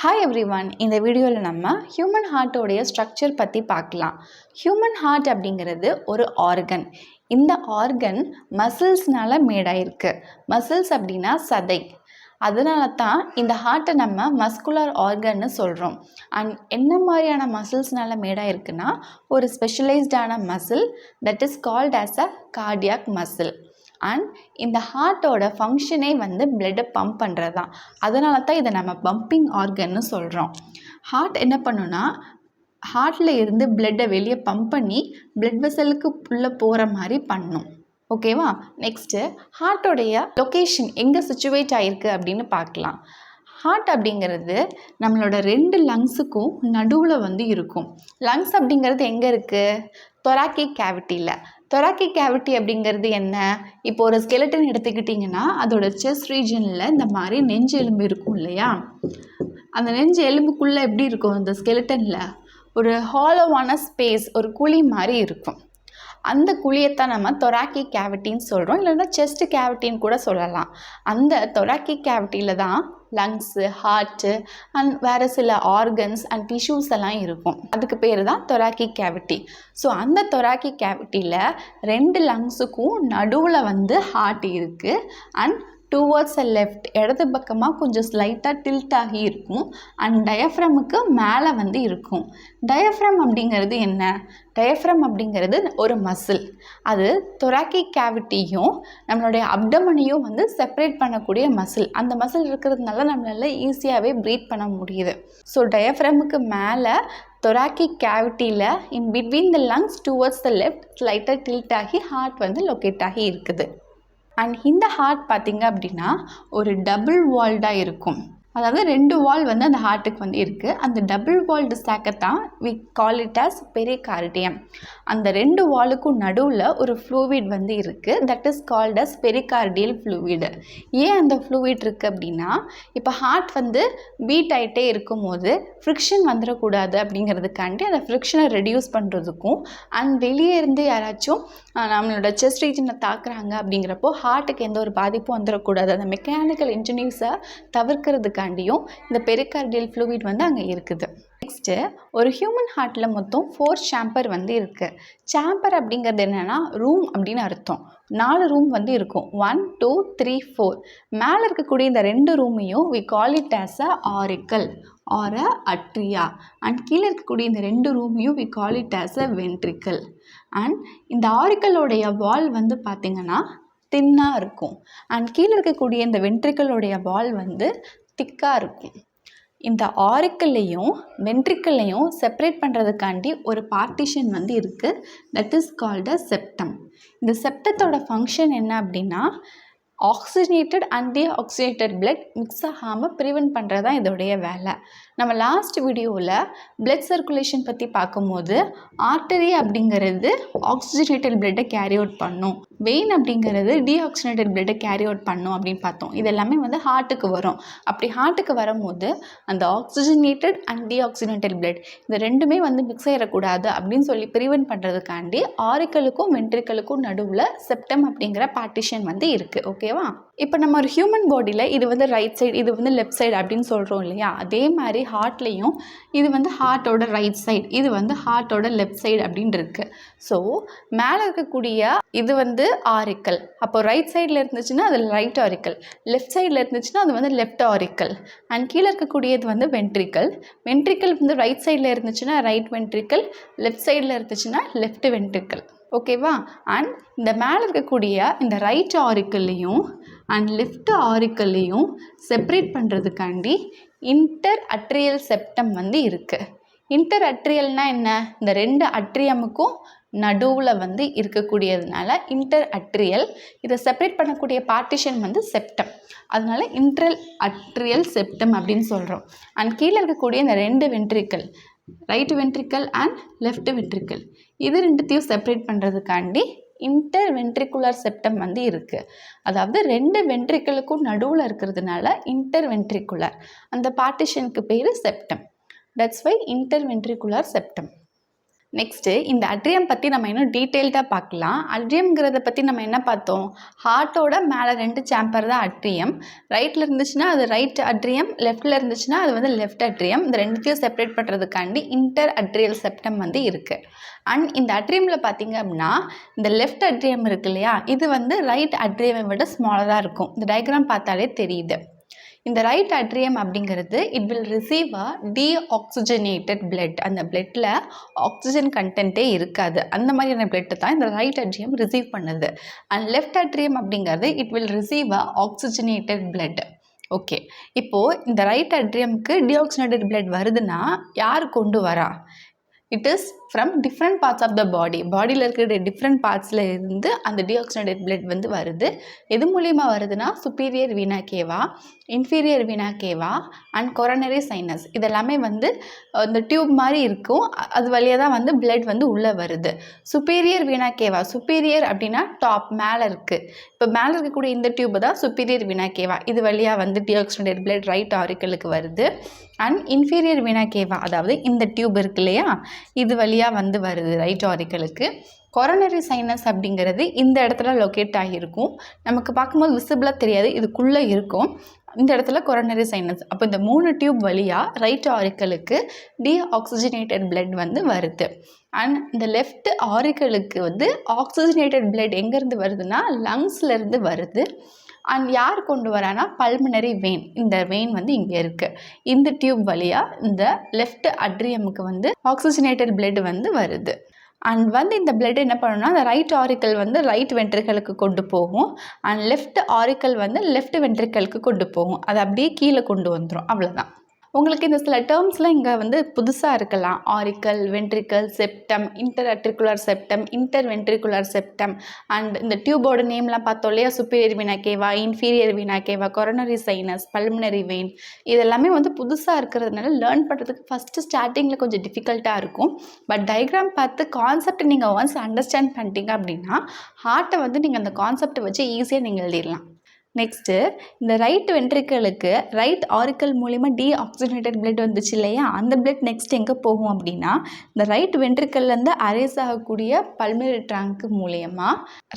Hi everyone, இந்த வீடியோவில் நம்ம ஹியூமன் ஹார்ட்டோடைய ஸ்ட்ரக்சர் பற்றி பார்க்கலாம். ஹியூமன் ஹார்ட் அப்படிங்கிறது ஒரு ஆர்கன். இந்த ஆர்கன் மசில்ஸ்னால மேடாயிருக்கு. மசில்ஸ் அப்படின்னா சதை. அதனால தான் இந்த ஹார்ட்டை நம்ம மஸ்குலர் ஆர்கன்னு சொல்கிறோம். அண்ட் என்ன மாதிரியான மசில்ஸ்னால மேடாயிருக்குன்னா ஒரு ஸ்பெஷலைஸ்டான muscle that is called as a cardiac muscle. And இந்த ஹார்ட்டோட ஃபங்க்ஷனே பிளட்டை பம்ப் பண்ணுறது தான். அதனால தான் இதை நம்ம பம்பிங் ஆர்கன்னு சொல்கிறோம். ஹார்ட் என்ன பண்ணுன்னா ஹார்ட்டில் இருந்து பிளட்டை வெளியே பம்ப் பண்ணி பிளட் வெசலுக்கு உள்ளே போகிற மாதிரி பண்ணும். ஓகேவா? நெக்ஸ்ட்டு ஹார்ட்டோடைய லொக்கேஷன் எங்கே சிச்சுவேட் ஆகிருக்கு அப்படின்னு பார்க்கலாம். ஹார்ட் அப்படிங்கிறது நம்மளோட 2 லங்ஸுக்கும் நடுவில் இருக்கும். லங்ஸ் அப்படிங்கிறது எங்கே இருக்குது? தொராக்கிக் கேவிட்டியில். தொராக்கிக் கேவிட்டி அப்படிங்கிறது என்ன? இப்போ ஒரு ஸ்கெலட்டன் எடுத்துக்கிட்டிங்கன்னா அதோட செஸ்ட் ரீஜனில் இந்த மாதிரி நெஞ்சு எலும்பு இருக்கும் இல்லையா? அந்த நெஞ்சு எலும்புக்குள்ளே எப்படி இருக்கும்? அந்த ஸ்கெலட்டனில் ஒரு ஹாலோவான ஸ்பேஸ், ஒரு குழி மாதிரி இருக்கும். அந்த குழியைத்தான் நம்ம தொராக்கிக் கேவிட்டின்னு சொல்கிறோம், இல்லைன்னா செஸ்ட் கேவிட்டின்னு கூட சொல்லலாம். அந்த தொராக்கிக் கேவிட்டியில் தான் லங்ஸு, ஹார்ட்டு அண்ட் வேறு சில ஆர்கன்ஸ் அண்ட் டிஷ்யூஸ் எல்லாம் இருக்கும். அதுக்கு பேர் தான் தொராக்கிக் கேவிட்டி. ஸோ அந்த தொராக்கிக் கேவிட்டியில் 2 லங்ஸுக்கும் நடுவில் ஹார்ட் இருக்குது. அண்ட் டுவர்ட்ஸ் லெஃப்ட், இடது பக்கமாக கொஞ்சம் ஸ்லைட்டாக டில்ட் ஆகி இருக்கும். அண்ட் டயஃப்ரமுக்கு மேலே இருக்கும். டயஃப்ரம் அப்படிங்கிறது என்ன? டயஃப்ரம் அப்படிங்கிறது ஒரு மசில். அது தொராக்கிக் கேவிட்டியும் நம்மளுடைய அப்டமனையும் செப்பரேட் பண்ணக்கூடிய மசில். அந்த மசில் இருக்கிறதுனால நம்மளால ஈஸியாகவே ப்ரீத் பண்ண முடியுது. ஸோ டயஃப்ரமுக்கு மேலே தொராக்கிக் கேவிட்டியில் in between the lungs towards the left ஸ்லைட்டாக டில்ட் ஆகி ஹார்ட் லொக்கேட் ஆகி இருக்குது. அண்ட் இந்த ஹார்ட் பார்த்திங்க அப்படின்னா ஒரு டபுள் வால்டாக இருக்கும். அதாவது 2 வால் அந்த ஹார்ட்டுக்கு இருக்குது. அந்த டபுள் வால்டு சாக்கத்தான் we call it as pericardium. அந்த 2 வாலுக்கும் நடுவில் ஒரு ஃப்ளூவிட் இருக்குது. That is called as pericardial fluid. ஏன் அந்த ஃப்ளூவிட் இருக்குது அப்படின்னா, இப்போ ஹார்ட் பீட் ஆகிட்டே இருக்கும்போது ஃப்ரிக்ஷன் வந்துடக்கூடாது அப்படிங்கிறதுக்காண்டி அந்த ஃப்ரிக்ஷனை ரெடியூஸ் பண்ணுறதுக்கும் அண்ட் வெளியே இருந்து யாராச்சும் நம்மளோட செஸ்ட் ரீஜனை தாக்குறாங்க அப்படிங்கிறப்போ ஹார்ட்டுக்கு எந்த ஒரு பாதிப்பும் வந்துடக்கூடாது, அந்த மெக்கானிக்கல் இன்ஜினியர்ஸை தவிர்க்கிறதுக்காண்டியும் இந்த பெரிகார்டியல் ஃப்ளூவிட் அங்கே இருக்குது. நெக்ஸ்ட்டு ஒரு ஹியூமன் ஹார்ட்டில் மொத்தம் 4 சேம்பர் இருக்குது. சேம்பர் அப்படிங்கிறது என்னென்னா ரூம் அப்படின்னு அர்த்தம். 4 ரூம் இருக்கும். 1, 2, 3, 4. மேலே இருக்கக்கூடிய இந்த 2 ரூமையும் we call it as a auricle or a atria. And கீழே இருக்கக்கூடிய இந்த 2 ரூமையும் we call it as a ventricle. And இந்த ஆரிக்கலோடைய வால் பார்த்திங்கன்னா தின்னாக இருக்கும். அண்ட் கீழே இருக்கக்கூடிய இந்த வென்ட்ரிக்கலோடைய வால் திக்காக இருக்கும். இந்த ஆரிக்கல்லையும் வென்ட்ரிக்கல்லையும் செப்பரேட் பண்ணுறதுக்காண்டி ஒரு பார்ட்டிஷன் இருக்குது. That is called a septum. இந்த செப்டத்தோட ஃபங்க்ஷன் என்ன அப்படின்னா, oxygenated and deoxygenated blood mix ஆகாமல் ப்ரிவென்ட் பண்ணுறது தான் இதோடைய வேலை. நம்ம லாஸ்ட் வீடியோவில் பிளட் சர்க்குலேஷன் பற்றி பார்க்கும்போது ஆர்டரி அப்படிங்கிறது ஆக்சிஜனேட்டட் பிளட்டை கேரி அவுட் பண்ணும், வெயின் அப்படிங்கிறது டீஆக்சிஜனேட்டட் பிளட்டை கேரி அவுட் பண்ணும் அப்படின்னு பார்த்தோம். இது எல்லாமே ஹார்ட்டுக்கு வரும். அப்படி ஹார்ட்டுக்கு வரும்போது அந்த ஆக்சிஜனேட்டட் அண்ட் டீஆக்சிஜனேட்டட் பிளட் இந்த ரெண்டுமே மிக்ஸ் ஆகிடக்கூடாது அப்படின்னு சொல்லி ப்ரிவென்ட் பண்ணுறதுக்காண்டி ஆரிக்கலுக்கும் வென்ட்ரிக்கலுக்கும் நடுவில் செப்டம் அப்படிங்கிற பார்ட்டிஷன் இருக்குது. ஓகேவா? இப்போ நம்ம ஒரு ஹியூமன் பாடியில் இது ரைட் சைடு, இது லெஃப்ட் சைடு அப்படின்னு சொல்கிறோம் இல்லையா? அதே மாதிரி ஹார்ட்லேயும் இது ஹார்ட்டோட ரைட் சைடு, இது ஹார்ட்டோட லெஃப்ட் சைடு அப்படின்னு இருக்குது. ஸோ மேலே இருக்கக்கூடிய இது ஆரிக்கல். அப்போ ரைட் சைடில் இருந்துச்சுன்னா அது ரைட் ஆரிக்கல், லெஃப்ட் சைடில் இருந்துச்சுன்னா அது லெஃப்ட் ஆரிக்கல். அண்ட் கீழே இருக்கக்கூடியது வென்ட்ரிக்கல். வென்ட்ரிக்கல் ரைட் சைடில் இருந்துச்சுன்னா ரைட் வென்ட்ரிக்கல், லெஃப்ட் சைடில் இருந்துச்சுன்னா லெஃப்ட் வென்ட்ரிக்கல். ஓகேவா? அண்ட் இந்த மேலே இருக்கக்கூடிய இந்த ரைட் ஆரிக்கல்லையும் அண்ட் லெஃப்ட் ஆரிக்கல்லையும் செப்பரேட் பண்ணுறதுக்காண்டி இன்டர் அட்ரியல் செப்டம் இருக்குது. இன்டர் அட்ரியல்னால் என்ன? இந்த 2 அட்ரியமுக்கும் நடுவில் இருக்கக்கூடியதுனால இன்டர் அட்ரியல். இதை செப்பரேட் பண்ணக்கூடிய பார்ட்டிஷன் செப்டம். அதனால இன்டர் அட்ரியல் செப்டம் அப்படின்னு சொல்கிறோம். அண்ட் கீழே இருக்கக்கூடிய இந்த 2 ventricle, right ventricle and left ventricle, இது 2த்தையும் செப்பரேட் பண்ணுறதுக்காண்டி இன்டர் வென்ட்ரிகுலர் செப்டம் இருக்குது. அதாவது 2 வென்ட்ரிக்கலுக்கும் நடுவில் இருக்கிறதுனால இன்டர் வென்ட்ரிகுலர். அந்த பார்ட்டிஷனுக்கு பேர் septum. That's why inter ventricular septum. Next இந்த அட்ரியம் பற்றி நம்ம இன்னும் டீட்டெயில்டாக பார்க்கலாம். அட்ரியம்ங்கிறத பற்றி நம்ம என்ன பார்த்தோம்? ஹார்ட்டோட மேலே 2 சேம்பர் தான் அட்ரியம். ரைட்டில் இருந்துச்சுன்னா அது ரைட் அட்ரியம், லெஃப்ட்டில் இருந்துச்சுன்னா அது வந்து லெஃப்ட் அட்ரியம். இந்த ரெண்டுத்தையும் செப்பரேட் பண்ணுறதுக்காண்டி இன்டர் அட்ரியல் செப்டம் வந்து இருக்குது. அண்ட் இந்த அட்ரியமில் பார்த்தீங்க அப்படின்னா இந்த லெஃப்ட் அட்ரியம் இருக்கு இல்லையா, இது வந்து ரைட் அட்ரியமை விட ஸ்மாலராக இருக்கும். இந்த டயக்ராம் பார்த்தாலே தெரியுது. இந்த ரைட் அட்ரியம் அப்படிங்கிறது it will receive a deoxygenated blood. அந்த பிளட்டில் ஆக்சிஜன் கண்டென்ட்டே இருக்காது. அந்த மாதிரியான பிளட்டை தான் இந்த ரைட் அட்ரியம் ரிசீவ் பண்ணுது. அண்ட் லெஃப்ட் அட்ரியம் அப்படிங்கிறது it will receive a oxygenated blood. Okay, இப்போது இந்த ரைட் அட்ரியமுக்கு டீஆக்சிஜனேட்டட் பிளட் வருதுன்னா யார் கொண்டு வரா? It is from different parts of the பாடியில் இருக்கிற டிஃப்ரெண்ட் பார்ட்ஸில் இருந்து அந்த டீஆக்சிஜனேட்டட் பிளட் வந்து வருது. எது மூலிமா வருதுன்னா சுப்பீரியர் வீனா கேவா, இன்ஃபீரியர் வீனா கேவா அண்ட் கொரோனரி சைனஸ். இதெல்லாமே வந்து இந்த டியூப் மாதிரி இருக்கும். அது வழியாக தான் வந்து பிளட் வந்து உள்ளே வருது. சுப்பீரியர் வீனா கேவா, சுப்பீரியர் அப்படின்னா டாப் மேலே இருக்குது. இப்போ மேலே இருக்கக்கூடிய இந்த டியூப் தான் சுப்பீரியர் வீனா கேவா. இது வழியாக வந்து டீஆக்சிஜனேட்டட் பிளட் ரைட் ஆரிக்கலுக்கு வருது. அண்ட் இன்ஃபீரியர் வீனா கேவா, அதாவது இந்த டியூப் இருக்கு இல்லையா, இது வழியாக வந்து வருது ரைட் ஆரிக்கலுக்கு. கொரோனரி சைனஸ் அப்படிங்கிறது இந்த இடத்துல லொக்கேட் ஆகியிருக்கும். நமக்கு பார்க்கும்போது விசிபிளாக தெரியாது, இதுக்குள்ளே இருக்கும். இந்த இடத்துல கொரோனரி சைனஸ். அப்போ இந்த 3 டியூப் வழியாக ரைட் ஆரிக்கலுக்கு டீஆக்சிஜனேட்டட் பிளட் வந்து வருது. அண்ட் இந்த லெஃப்ட் ஆரிக்கலுக்கு வந்து ஆக்சிஜனேட்டட் பிளட் எங்கேருந்து வருதுன்னா லங்ஸ்லேருந்து வருது. அண்ட் யார் கொண்டு வரானா பல்மனரி வெயின். இந்த வெயின் வந்து இங்கே இருக்குது. இந்த டியூப் வழியாக இந்த லெஃப்ட் அட்ரியமுக்கு வந்து ஆக்சிஜனேட்டட் பிளட் வந்து வருது. அண்ட் வந்து இந்த பிளட் என்ன பண்ணணும்னா அந்த ரைட் ஆரிக்கல் வந்து ரைட் வென்ட்ரிக்கலுக்கு கொண்டு போகும். அண்ட் லெஃப்ட் ஆரிக்கல் வந்து லெஃப்ட் வென்ட்ரிக்கலுக்கு கொண்டு போகும். அது அப்படியே கீழே கொண்டு வந்துடும். அவ்வளோதான். உங்களுக்கு இந்த சில டேர்ம்ஸ்லாம் இங்கே வந்து புதுசாக இருக்கலாம். Auricle, ventricle, septum, inter auricular septum, inter ventricular septum. And இந்த டியூபோட நேம்லாம் பார்த்தோம் இல்லையா, சுப்பீரியர் வீனா கேவா, இன்ஃபீரியர் வீனா கேவா, கொரோனரி சைனஸ், பல்மனரி வெயின். இதெல்லாமே வந்து புதுசாக இருக்கிறதுனால லேர்ன் பண்ணுறதுக்கு ஃபஸ்ட்டு ஸ்டார்டிங்கில் கொஞ்சம் டிஃபிகல்ட்டாக இருக்கும். பட் டயக்ராம் பார்த்து கான்செப்ட் நீங்கள் ஒன்ஸ் அண்டர்ஸ்டாண்ட் பண்ணிட்டீங்க அப்படின்னா ஹார்ட்டை வந்து நீங்கள் அந்த கான்செப்டை வச்சு ஈஸியாக நீங்கள் எழுதிடலாம். நெக்ஸ்ட்டு இந்த ரைட் வென்ட்ரிக்கலுக்கு ரைட் ஆரிக்கல் மூலிமா டீஆக்சிஜனேட்டட் பிளட் வந்துச்சு இல்லையா, அந்த பிளட் நெக்ஸ்ட் எங்கே போகும் அப்படின்னா இந்த ரைட் வென்ட்ரிக்கல்லேருந்து அரேஸ் ஆகக்கூடிய பல்மனரி ட்ரங்க் மூலயமா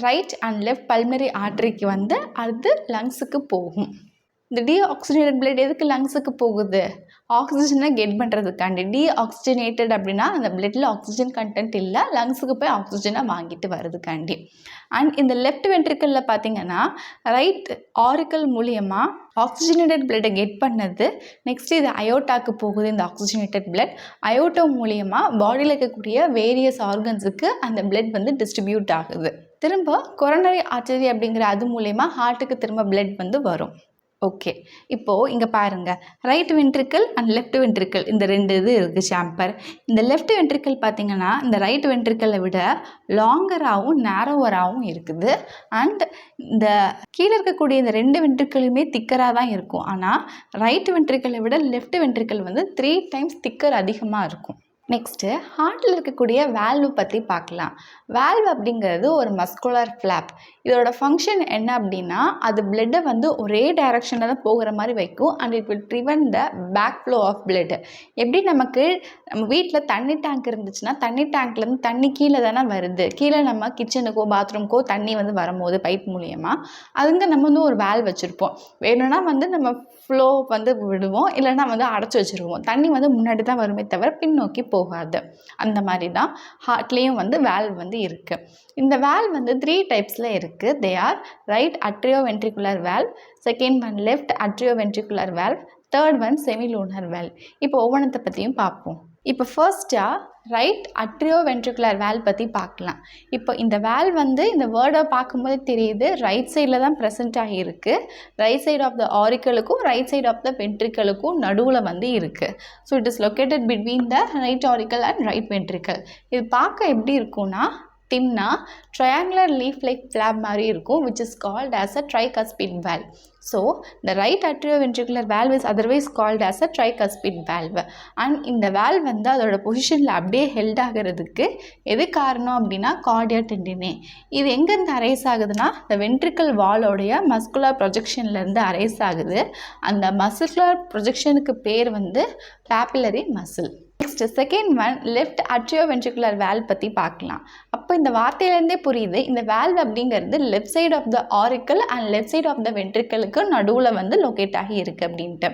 ரைட் அண்ட் லெஃப்ட் பல்மனரி ஆர்டரிக்கு வந்து அது லங்ஸுக்கு போகும். இந்த டீஆக்சிஜனேட்டட் பிளட் எதுக்கு லங்ஸுக்கு போகுது? ஆக்சிஜனை கெட் பண்ணுறதுக்காண்டி. டீஆக்சிஜனேட்டட் அப்படின்னா அந்த பிளட்டில் ஆக்சிஜன் கண்டென்ட் இல்லை, லங்ஸுக்கு போய் ஆக்சிஜனை வாங்கிட்டு வர்றதுக்காண்டி. அண்ட் இந்த லெஃப்ட் வென்ட்ரிக்கலில் பார்த்தீங்கன்னா ரைட் ஆரிக்கல் மூலியமாக ஆக்சிஜனேட்டட் பிளட்டை கெட் பண்ணது. நெக்ஸ்ட் இது அயோட்டாக்கு போகுது. இந்த ஆக்சிஜனேட்டட் பிளட் அயோட்டோ மூலியமாக பாடியில் இருக்கக்கூடிய வேரியஸ் ஆர்கன்ஸுக்கு அந்த பிளட் வந்து டிஸ்ட்ரிபியூட் ஆகுது. திரும்ப கொரோனரி ஆர்டரி அப்படிங்கிற அது மூலயமா ஹார்ட்டுக்கு திரும்ப பிளட் வந்து வரும். ஓகே, இப்போது இங்கே பாருங்கள், right ventricle and left ventricle இந்த 2 இது இருக்குது சேம்பர். இந்த லெஃப்ட் வென்ட்ரிக்கல் பார்த்திங்கன்னா இந்த ரைட் வென்ட்ரிக்கலை விட லாங்கராகவும் நேரோவராகவும் இருக்குது. அண்ட் இந்த கீழே இருக்கக்கூடிய இந்த 2 வென்ட்ரிக்கலுமே திக்கராக தான் இருக்கும். ஆனால் ரைட் வென்ட்ரிக்கலை விட லெஃப்ட் வென்ட்ரிக்கல் வந்து 3 டைம்ஸ் திக்கர் அதிகமாக இருக்கும். நெக்ஸ்ட்டு ஹார்ட்டில் இருக்கக்கூடிய வேல்வு பற்றி பார்க்கலாம். வேல்வ் அப்படிங்கிறது ஒரு மஸ்குலர் ஃப்ளாப். இதோட ஃபங்க்ஷன் என்ன அப்படின்னா அது பிளட்டை வந்து ஒரே டைரக்ஷனில் தான் போகிற மாதிரி வைக்கும். And it will prevent the back flow of blood. எப்படி நம்ம வீட்டில் தண்ணி டேங்க் இருந்துச்சுன்னா தண்ணி டேங்க்லேருந்து தண்ணி கீழே தானே வருது. கீழே நம்ம கிச்சனுக்கோ பாத்ரூம்க்கோ தண்ணி வந்து வரும்போது பைப் மூலியமாக அதுங்க நம்ம வந்து ஒரு வேல்வ் வச்சுருப்போம். வேணும்னா வந்து நம்ம ஃப்ளோ வந்து விடுவோம், இல்லைனா வந்து அடைச்சி வச்சுருவோம். தண்ணி வந்து முன்னாடி தான் வருமே தவிர பின்னோக்கி போகாது. அந்த மாதிரி தான் ஹார்ட்லேயும் வந்து வேல்வ் வந்து இருக்குது. இந்த வேல்வ் வந்து 3 டைப்ஸில் இருக்குது. They are right atrioventricular valve, second one left atrioventricular valve, third one semilunar valve. இப்போ ஒவ்வொன்றத்தை பற்றியும் பார்ப்போம். இப்போ ஃபர்ஸ்ட்டாக ரைட் அட்ரியோவென்ட்ரிகுலர் வேல்வ் பற்றி பார்க்கலாம். இப்போ இந்த வேல்வ் வந்து இந்த வேர்டை பார்க்கும்போது தெரியுது ரைட் சைடில் தான் ப்ரெசென்ட் ஆகியிருக்கு. ரைட் சைடு ஆஃப் த ஆரிக்கலுக்கும் ரைட் சைடு ஆஃப் த வென்ட்ரிக்கலுக்கும் நடுவில் வந்து இருக்குது. So it is located between the right auricle and right ventricle. இது பார்க்க எப்படி இருக்கும்னா தின்னா ட்ரையாங்குலர் லீஃப் லைக் ஃப்ளாப் மாதிரி இருக்கும், which is called as a tricuspid valve. So the right atrioventricular valve is otherwise called as a tricuspid valve. And இந்த valve வந்து அதோட பொசிஷனில் அப்படியே ஹெல்ட் ஆகிறதுக்கு எது காரணம் அப்படின்னா கார்டியா டெண்டினே. இது எங்கேருந்து அரைஸ் ஆகுதுன்னா இந்த வென்ட்ரிக்கல் வாலோடைய மஸ்குலர் ப்ரொஜெக்ஷன்லேருந்து அரைஸ் ஆகுது. அந்த மஸ்குலர் ப்ரொஜெக்ஷனுக்கு பேர் வந்து papillary muscle. Next second one left atrioventricular valve பற்றி பார்க்கலாம். அப்போ இந்த வார்த்தையிலேருந்தே புரியுது இந்த வேல்வ் அப்படிங்கிறது left side of the auricle and left side of the வென்ட்ரிக்கலுக்கு நடுவில் வந்து லொக்கேட் ஆகி இருக்குது அப்படின்ட்டு.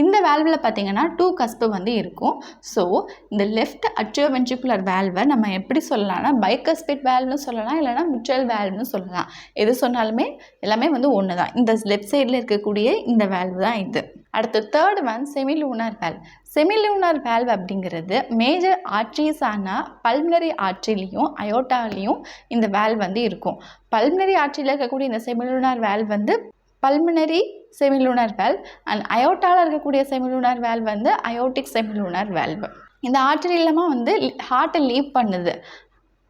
இந்த வேல்வில் பார்த்தீங்கன்னா 2 கஸ்பு வந்து இருக்கும். ஸோ இந்த லெஃப்ட் அட்ரியோவென்ட்ரிகுலர் வேல்வை நம்ம எப்படி சொல்லலாம்னா பைகஸ்பிட் வேல்வ்னு சொல்லலாம், இல்லைனா மிட்ரல் வேல்வ்னு சொல்லலாம். எது சொன்னாலுமே எல்லாமே வந்து ஒன்று தான். இந்த லெஃப்ட் சைடில் இருக்கக்கூடிய இந்த வேல்வ் தான் இது. அடுத்து third one semilunar valve. Semilunar valve அப்படிங்கிறது மேஜர் ஆர்ட்ரிஸான பல்மனரி ஆர்ட்ரிலையும் அயோட்டாலையும் இந்த வேல்வ் வந்து இருக்கும். பல்மனரி ஆர்ட்ரியில் இருக்கக்கூடிய இந்த செமிலூனார் வேல்வ் வந்து பல்மனரி செமிலூனார் வேல்வ் அண்ட் அயோட்டாவில் இருக்கக்கூடிய செமிலூனார் வேல்வ் வந்து அயோட்டிக் செமிலூனார் வேல்வ். இந்த ஆர்ட்ரி இல்லாமல் வந்து ஹார்ட்டை லீவ் பண்ணுது.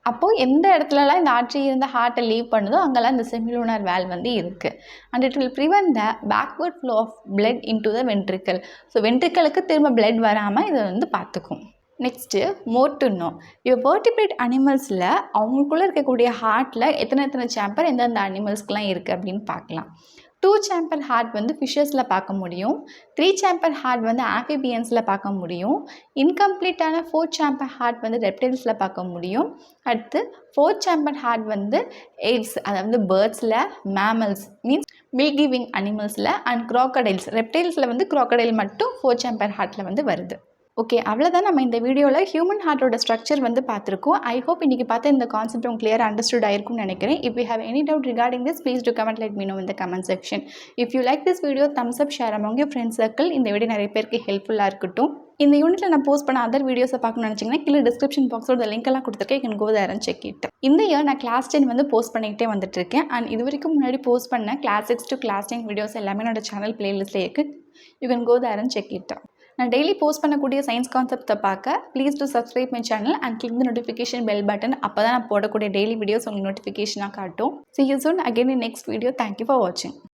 அப்போது எந்த இடத்துலலாம் இந்த ஆர்ட்ரி இருந்த ஹார்ட்டை லீவ் பண்ணுதோ அங்கெல்லாம் இந்த செமிலூனார் வேல்வ் வந்து இருக்குது. And it will prevent the backward flow of blood into the ventricle. So வென்ட்ரிக்கலுக்கு திரும்ப பிளட் வராமல் இதை வந்து பார்த்துக்கும். நெக்ஸ்ட்டு மோர் டு நோ இப்போ வெர்டிபிரேட் அனிமல்ஸில் அவங்களுக்குள்ளே இருக்கக்கூடிய ஹார்ட்டில் எத்தனை சேம்பர் எந்தெந்த அனிமல்ஸ்க்கெலாம் இருக்குது அப்படின்னு பார்க்கலாம். 2 சேம்பர் ஹார்ட் வந்து ஃபிஷஸில் பார்க்க முடியும். 3 சேம்பர் ஹார்ட் வந்து ஆம்பிபியன்ஸில் பார்க்க முடியும். இன்கம்ப்ளீட்டான 4 சேம்பர் ஹார்ட் வந்து ரெப்டைல்ஸில் பார்க்க முடியும். அடுத்து 4 சேம்பர் ஹார்ட் வந்து எய்ட்ஸ், அதாவது பேர்ட்ஸில், மேமல்ஸ் மீன்ஸ் மில்க் கிவிங் அனிமல்ஸில் அண்ட் க்ராக்கடைல்ஸ், ரெப்டைல்ஸில் வந்து க்ராக்கடைல் மட்டும் 4 சேம்பர் ஹார்ட்டில் வந்து வருது. ஓகே, அவ்வளோதான் நம்ம இந்த வீடியோவில் ஹியூமன் ஹார்ட்டோட ஸ்ட்ரக்சர் வந்து பார்த்துருக்கோம். ஐ ஹோப் இன்றைக்கி பார்த்து இந்த கான்செப்ட் உங்களுக்கு கிளியராக அண்டர்ஸ்டுட் ஆயிருக்கும்னு நினைக்கிறேன். If you have any doubt regarding this please do comment let me know in the comment section. If you like this video thumbs up, share among your friends circle. இந்த வீடியோ நிறைய பேருக்கு ஹெல்ப்ஃபுல்லாக இருக்கட்டும். இந்த யூனிட்டில் நான் போஸ்ட் பண்ண அதர் வீடியோஸை பார்க்கணும்னு நினச்சிங்கன்னா கீழே டிஸ்கிரிப்ஷன் பாக்ஸோட லிங்க் எல்லாம் கொடுத்துருக்கேன். Can go there and check it. இந்த இயர் நான் கிளாஸ் 10 வந்து போஸ்ட் பண்ணிக்கிட்டே வந்துட்டு இருக்கேன். அண்ட் இது வரைக்கும் முன்னாடி போஸ்ட் பண்ண கிளாஸ் 6 to கிளாஸ் 10 வீடியோஸ் எல்லாமே என்னோட சேனல் பிளேலிஸ்ட்டில் இருக்குது. You can go there and check it. நான் டெய்லி போஸ்ட் பண்ணக்கூடிய சயின்ஸ் கான்செப்டை பார்க்க please do subscribe my channel and click the notification bell button. அப்போ தான் நான் போடக்கூடிய டெய்லி வீடியோஸ் உங்களுக்கு நோட்டிஃபிகேஷனாக காட்டும். See you soon again in next video. Thank you for watching.